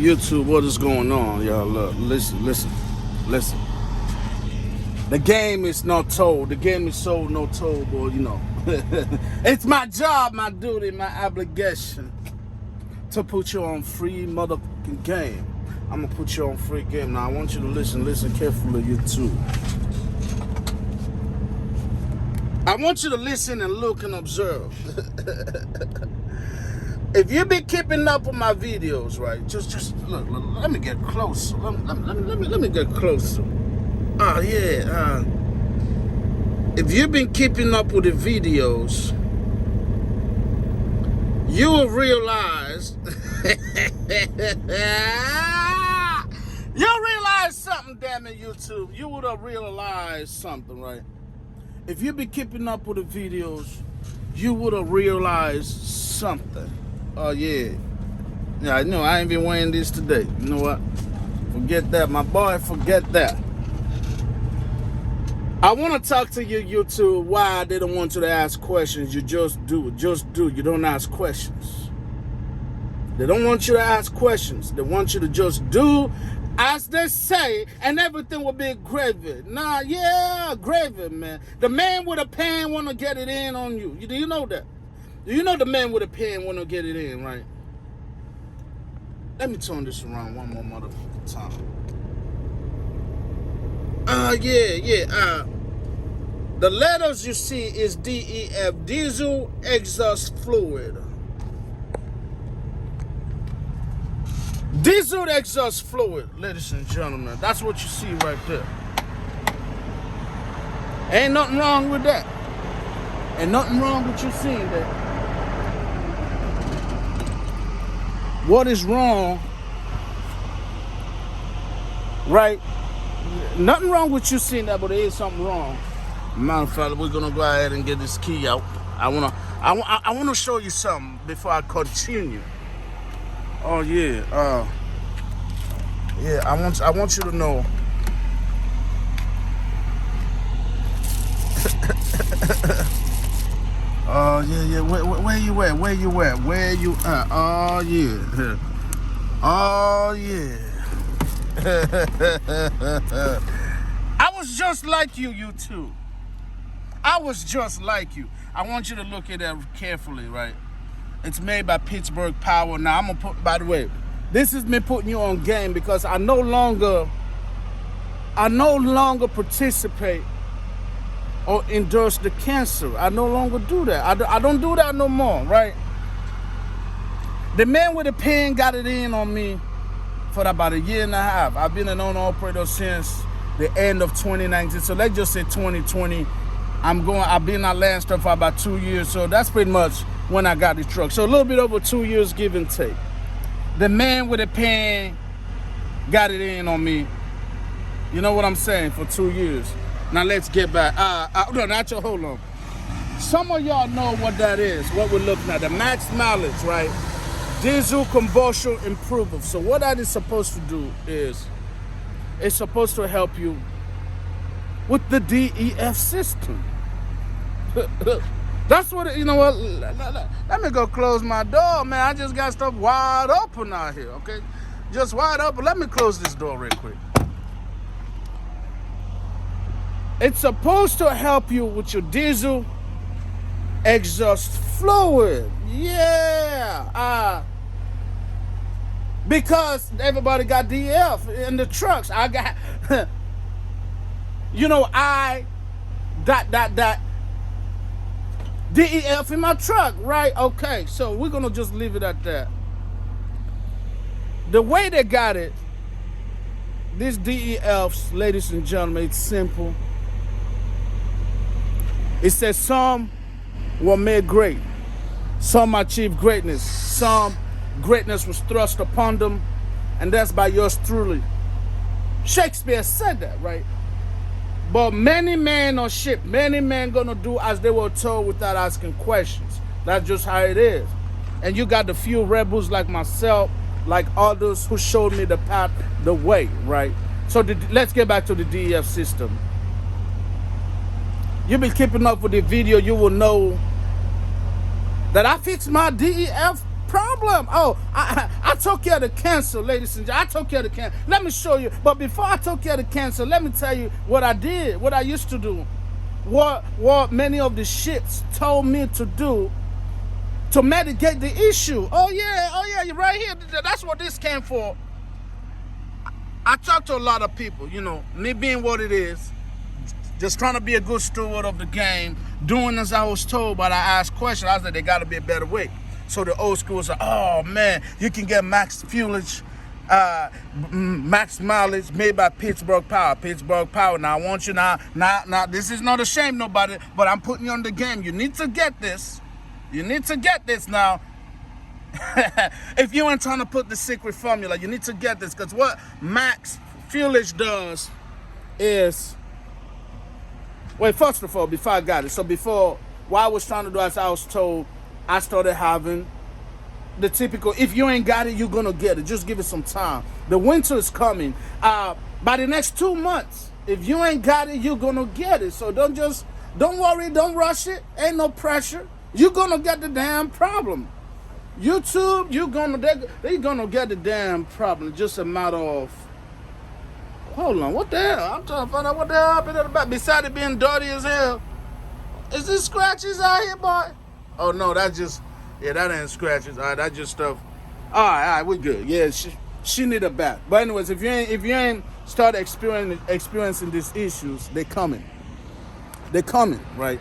YouTube, what is going on, y'all? Look, listen. The game is not told. The game is sold, not told, boy, you know. It's my job, my duty, my obligation to put you on free motherfucking game. I'm gonna put you on free game. Now I want you to listen carefully, YouTube. I want you to listen and look and observe. If you've been keeping up with my videos, right? Just look. Let me get closer. Let me get closer. Oh yeah. If you've been keeping up with the videos, you will realize. You'll realize something, damn it, YouTube. You would have realized something, right? If you've been keeping up with the videos, you would have realized something. Oh, yeah. Yeah, I know. I ain't been wearing this today. You know what? Forget that. My boy, forget that. I want to talk to you, YouTube, why they don't want you to ask questions. You just do. Just do. You don't ask questions. They don't want you to ask questions. They want you to just do as they say, and everything will be gravy. Nah, yeah, gravy, man. The man with a pen want to get it in on you. Do you know that? Do you know the man with a pen want to get it in, right? Let me turn this around one more motherfucking time. The letters you see is DEF, diesel exhaust fluid. Diesel exhaust fluid, ladies and gentlemen. That's what you see right there. Ain't nothing wrong with that. Ain't nothing wrong with you seeing that. What is wrong, right? Nothing wrong with you seeing that, but there is something wrong. Matter of fact, we're gonna go ahead and get this key out. I wanna show you something before I continue. Oh yeah, I want you to know. Oh yeah. Where you at? Where you at? Oh yeah. Oh yeah. I was just like you, YouTube. I was just like you. I want you to look at that carefully, right? It's made by Pittsburgh Power. Now I'm gonna put. By the way, this is me putting you on game because I no longer participate or endorse the cancer. I no longer do that. I don't do that no more, right? The man with the pen got it in on me for about a year and a half. I've been an owner-operator since the end of 2019. So let's just say 2020. I've been at Landstar for about 2 years. So that's pretty much when I got the truck. So a little bit over 2 years, give and take. The man with the pen got it in on me. You know what I'm saying? For 2 years. Now let's get back. No, not your, hold on. Some of y'all know what that is, what we're looking at. The max mileage, right? Diesel combustion improver. So what that is supposed to do is, it's supposed to help you with the DEF system. That's what, you know what, let me go close my door, man. I just got stuff wide open out here, okay? Just wide open. Let me close this door real quick. It's supposed to help you with your diesel exhaust fluid. Yeah. Because everybody got DEF in the trucks. I got, you know, DEF in my truck, right? Okay, so we're gonna just leave it at that. The way they got it, this DEFs, ladies and gentlemen, it's simple. It says some were made great, some achieved greatness, some greatness was thrust upon them, and that's by yours truly. Shakespeare said that, right? But many men are sheep. Many men gonna do as they were told without asking questions. That's just how it is. And you got the few rebels like myself, like others who showed me the path, the way, right? So let's get back to the DEF system. You've been keeping up with the video, you will know that I fixed my DEF problem. Oh, I took care of the cancer, ladies and gentlemen. I took care of the cancer. Let me show you. But before I took care of the cancer, let me tell you what I did, what I used to do, what many of the shits told me to do to mitigate the issue. Oh yeah, you're right here. That's what this came for. I talk to a lot of people, you know, me being what it is, just trying to be a good steward of the game, doing as I was told, but I asked questions. I said, there got to be a better way. So the old school was like, oh man, you can get max fuelage, max mileage made by Pittsburgh Power. Now I want you now, this is not a shame nobody, but I'm putting you on the game. You need to get this. You need to get this now. If you ain't trying to put the secret formula, you need to get this, because what max fuelage does is, wait, first of all, before I got it, so before, what I was trying to do, as I was told, I started having the typical, if you ain't got it, you're gonna get it. Just give it some time. The winter is coming. By the next 2 months, if you ain't got it, you're gonna get it. So don't worry, don't rush it. Ain't no pressure. You're gonna get the damn problem. YouTube, they're gonna get the damn problem. Just a matter of, hold on, what the hell? I'm trying to find out what the hell happened at the back. Besides it being dirty as hell, is this scratches out here, boy? Oh no, that ain't scratches. All right, that just stuff. All right, we good. Yeah, she need a bath. But anyways, if you ain't started experiencing these issues, they coming, right?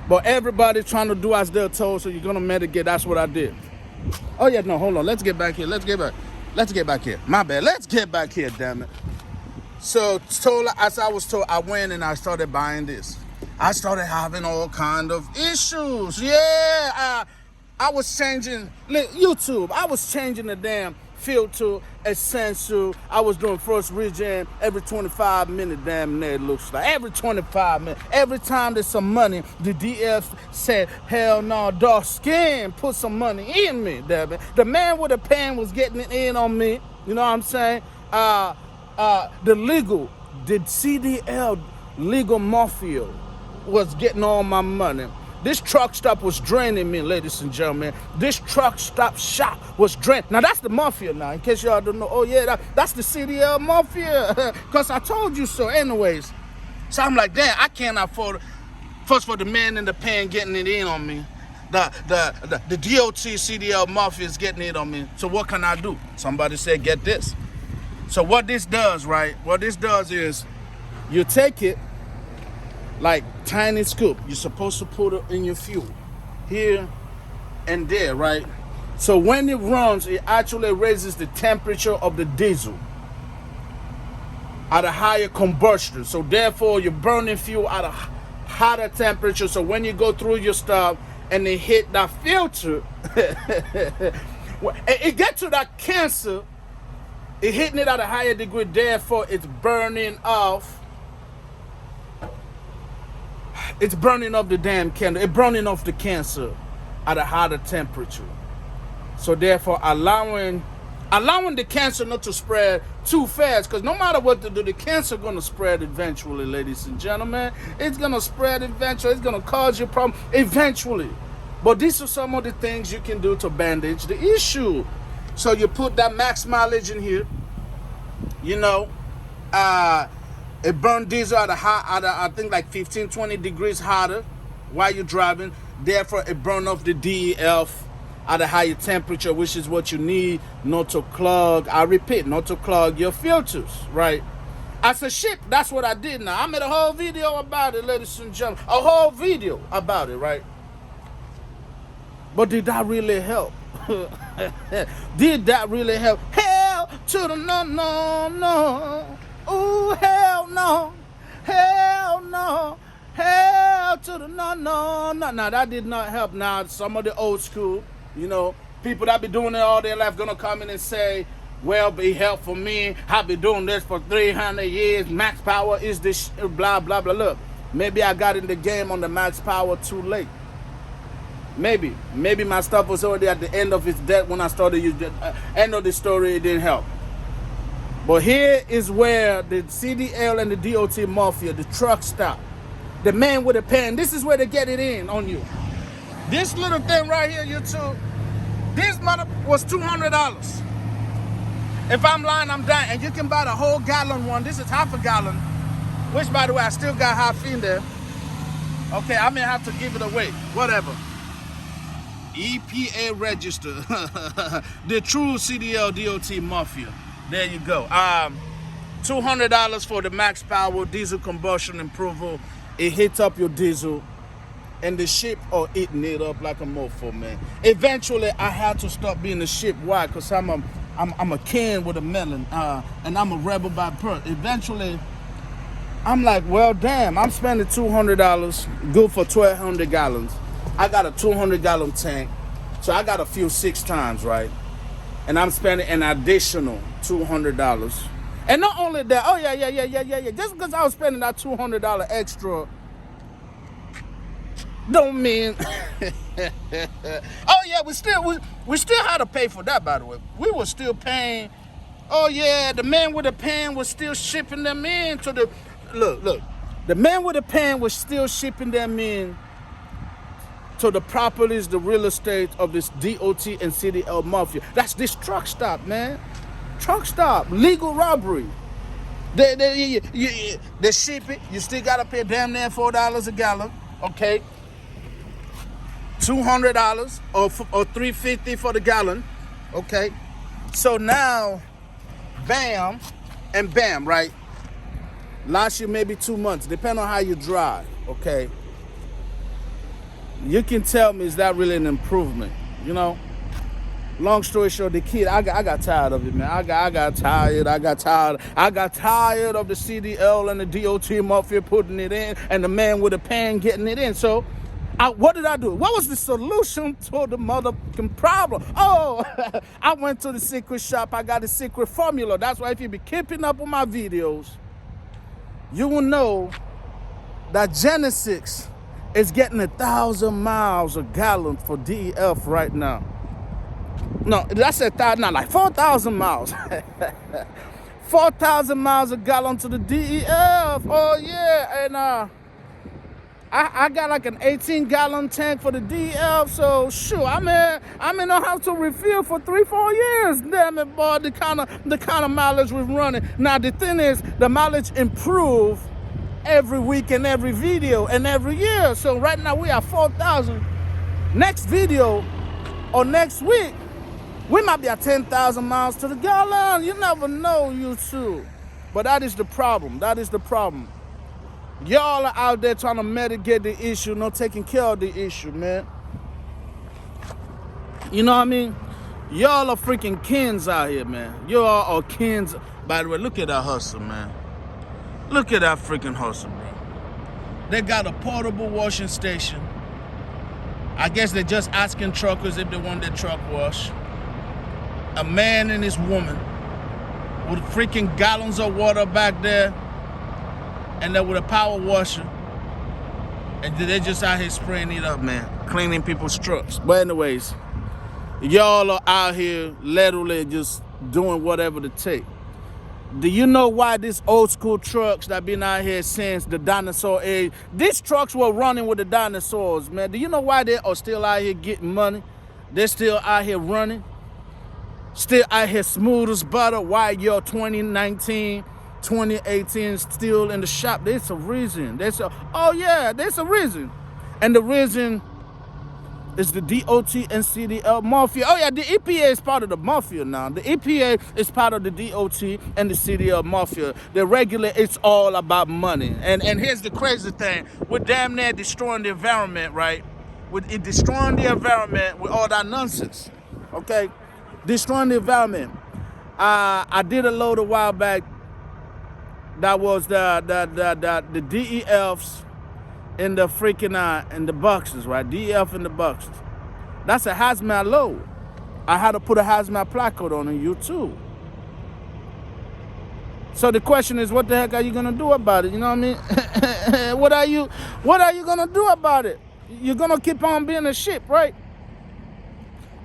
But everybody trying to do as they're told, so you're gonna mitigate. That's what I did. Oh yeah, no, hold on. Let's get back here. Let's get back here. My bad. Let's get back here, damn it. So as I was told, I went and I started buying this. I started having all kind of issues. Yeah, I was changing YouTube. I was changing the damn filter, essential. I was doing first regen every 25 minutes. Damn near it looks like every 25 minutes. Every time there's some money, the DF said, "Hell no, dark skin, put some money in me." Damn it. The man with the pen was getting it in on me. You know what I'm saying? The CDL legal mafia was getting all my money. This truck stop was draining me, ladies and gentlemen. This truck stop shop was draining. Now, that's the mafia now, in case y'all don't know. Oh, yeah, that's the CDL mafia, because I told you so. Anyways, so I'm like, damn, I can't afford, first for the man in the pen getting it in on me. The DOT CDL mafia is getting it on me. So what can I do? Somebody said, get this. So what this does, right? What this does is you take it, like tiny scoop. You're supposed to put it in your fuel here and there, right? So when it runs, it actually raises the temperature of the diesel at a higher combustion. So therefore, you're burning fuel at a hotter temperature. So when you go through your stuff and it hit that filter, it gets to that cancer, it hitting it at a higher degree. Therefore, it's burning off. It's burning off the damn candle. It's burning off the cancer at a hotter temperature. So therefore, allowing the cancer not to spread too fast, because no matter what to do, the cancer gonna spread eventually, ladies and gentlemen. It's gonna spread eventually. It's gonna cause you problem eventually. But these are some of the things you can do to bandage the issue. So you put that max mileage in here. You know, it burned diesel at I think like 15, 20 degrees hotter while you're driving. Therefore, it burned off the DEF at a higher temperature, which is what you need not to clog. I repeat, not to clog your filters, right? As a ship, that's what I did now. I made a whole video about it, ladies and gentlemen. A whole video about it, right? But did that really help? Did that really help? Hell to the no. Ooh, hell no. Hell no. Hell to the no. Now, that did not help. Now, some of the old school, you know, people that be doing it all their life gonna come in and say, well, it helped for me. I've been doing this for 300 years. Max power is this, blah, blah, blah. Look, maybe I got in the game on the max power too late. Maybe my stuff was already at the end of its debt when I started using end of the story. It didn't help. But here is where the CDL and the DOT mafia, the truck stop, the man with a pen, this is where they get it in on you. This little thing right here, YouTube, This mother was $200. If I'm lying, I'm dying. And you can buy the whole gallon one. This is half a gallon, which, by the way, I still got half in there. Okay, I may have to give it away. Whatever. EPA register. The true CDL DOT mafia. There you go. $200 for the max power diesel combustion improver. It hits up your diesel, and the ship are eating it up like a mofo, man. Eventually, I had to stop being a ship. Why? Because I'm a can with a melon, and I'm a rebel by birth. Eventually, I'm like, well, damn, I'm spending $200, good for 1,200 gallons. I got a 200-gallon tank, so I got to fuel 6 times, right? And I'm spending an additional $200. And not only that, oh yeah. Just because I was spending that $200 extra, don't mean. Oh yeah, we still had to pay for that. By the way, we were still paying. Oh yeah, the man with the pan was still shipping them in to the. Look. The man with the pan was still shipping them in to the properties, the real estate of this DOT and CDL mafia. That's this truck stop, man. Truck stop, legal robbery. They ship it. You still gotta pay damn near $4 a gallon. Okay. $200 or $3.50 for the gallon. Okay. So now, bam and bam, right? Last year, maybe 2 months, depending on how you drive. Okay. You can tell me, is that really an improvement? You know? Long story short, the kid, I got tired of it, man. I got tired of the CDL and the DOT mafia putting it in, and the man with the pan getting it in. So, what did I do? What was the solution to the motherfucking problem? Oh, I went to the secret shop. I got a secret formula. That's why if you be keeping up with my videos, you will know that Genesis is getting 1,000 miles a gallon for DEF right now. No, that's 1,000, not like 4,000 miles. 4,000 miles a gallon to the DEF. Oh yeah, and I got like an 18-gallon tank for the DEF. So sure, I may not have to refill for 3-4 years. Damn it, boy, the kind of mileage we're running. Now the thing is, the mileage improve every week and every video and every year. So right now we are 4,000. Next video or next week, we might be at 10,000 miles to the gallon. You never know, YouTube. But that is the problem. Y'all are out there trying to mitigate the issue, not taking care of the issue, man. You know what I mean? Y'all are freaking kings out here, man. Y'all are kings. By the way, look at that hustle, man. Look at that freaking hustle, bro. They got a portable washing station. I guess they're just asking truckers if they want their truck washed. A man and his woman with freaking gallons of water back there, and then with a power washer, and they're just out here spraying it up, man, cleaning people's trucks. But anyways, y'all are out here literally just doing whatever to take. Do you know why these old school trucks that been out here since the dinosaur age, these trucks were running with the dinosaurs, man? Do you know why they are still out here getting money? They're still out here running, still out here smooth as butter. Why you're 2019, 2018 still in the shop? There's a reason. There's a reason. And the reason is the DOT and CDL mafia. Oh yeah, the EPA is part of the mafia now. The EPA is part of the DOT and the CDL mafia. They regulate, it's all about money. And here's the crazy thing. We're damn near destroying the environment, right? With destroying the environment with all that nonsense. Okay? Destroying the environment. I did a load a while back. That was the DEFs in the freaking in the boxes, right? DEF in the boxes. That's a hazmat load. I had to put a hazmat placard on you too. So the question is, what the heck are you gonna do about it? You know what I mean? What are you gonna do about it? You're gonna keep on being a ship, right?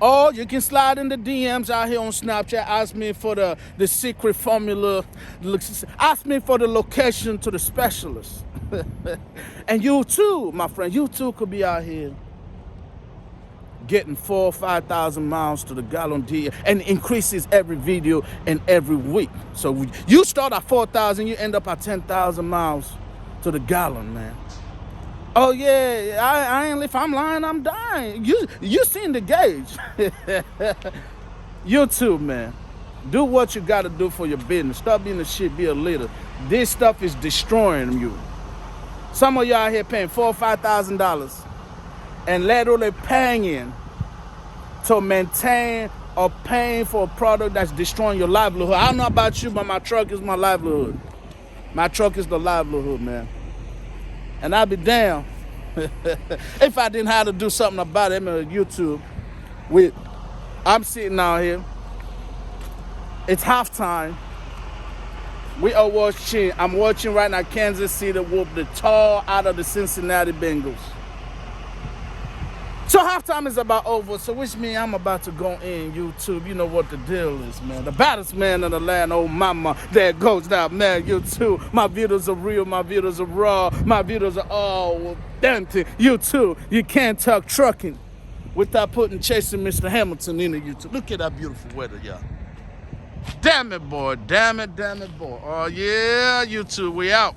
Or you can slide in the DMs out here on Snapchat, ask me for the secret formula, ask me for the location to the specialist. And you too, my friend, you too could be out here getting 4,000 or 5,000 miles to the gallon D, and increases every video and every week. So you start at 4,000, you end up at 10,000 miles to the gallon, man. Oh yeah, I ain't. If I'm lying, I'm dying. You seen the gauge. YouTube, man. Do what you gotta do for your business. Stop being a shit, be a leader. This stuff is destroying you. Some of y'all out here paying $4,000 or $5,000 and literally paying to maintain or paying for a product that's destroying your livelihood. I don't know about you, but my truck is my livelihood. My truck is the livelihood, man. And I'd be damned if I didn't have to do something about it. On YouTube, I'm sitting out here. It's halftime. We are watching. I'm watching right now Kansas City whoop the tar out of the Cincinnati Bengals. So halftime is about over, so which means I'm about to go in YouTube. You know what the deal is, man. The baddest man in the land, oh mama. There it goes now, man. YouTube. My videos are real, my videos are raw, my videos are all authentic. YouTube. You can't talk trucking without chasing Mr. Hamilton in the YouTube. Look at that beautiful weather, y'all. Damn it, boy. Damn it, boy. Oh yeah, YouTube. We out.